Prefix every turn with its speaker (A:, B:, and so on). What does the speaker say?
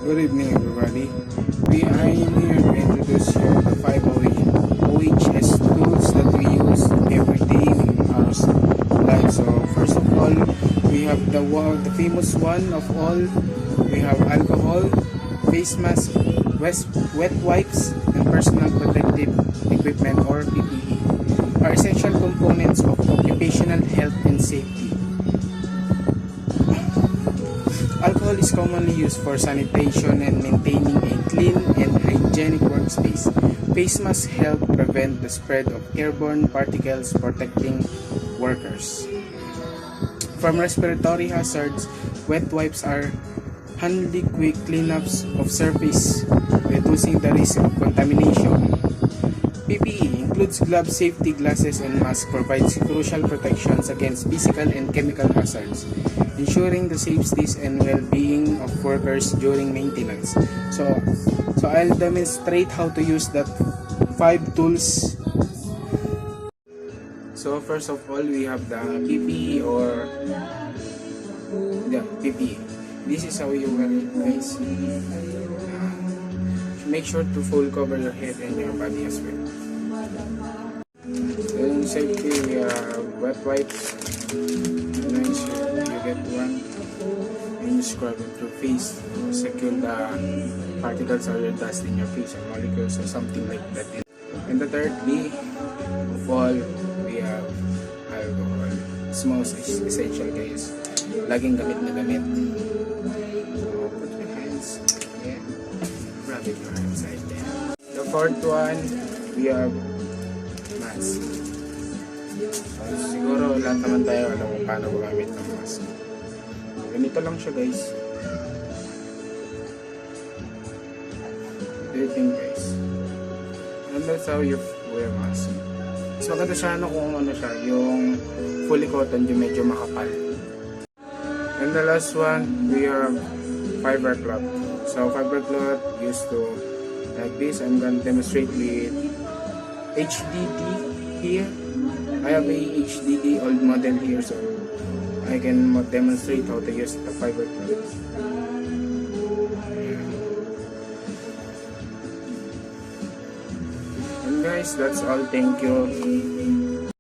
A: Good evening, everybody. I am here to introduce you the 5 OHS tools that we use every day in our life. So first of all, we have the famous one of all. We have alcohol, face mask, wet wipes, and personal protective equipment or PPE are essential components of occupational health and safety. Alcohol is commonly used for sanitation and maintaining a clean and hygienic workspace. Face masks help prevent the spread of airborne particles, protecting workers from respiratory hazards. Wet wipes are handy quick cleanups of surface, reducing the risk of contamination. PPE includes gloves, safety glasses, and masks, provides crucial protections against physical and chemical hazards, ensuring the safety and well-being of workers during maintenance. So I'll demonstrate how to use that 5 tools. So first of all, we have the PPE or the PPE. This is how you wear it, guys. Make sure to full cover your head and your body as well. Then safety, we have wet wipes. Nice, you get one and you scrub it through face to secure the particles or your dust in your face or molecules or something like that. And the thirdly of all, we have alcohol. It's most essential, guys. Laging gamit na gamit. So put your hands here. Rub it your hands right there. The fourth one, we have mask. So, siguro lahat naman tayo alam kung paano gumamit ng mask. Ganito lang siya, guys. What do you think, guys? And that's how you wear mask. Mas maganda siya kung ano siya, yung fully cotton, yung medyo makapal. And the last one, we have fiber cloth. So fiber cloth used to like this. I'm gonna demonstrate with HDD here. I have a HDD old model here, so I can demonstrate how to use the fiber cloth. And guys, that's all. Thank you.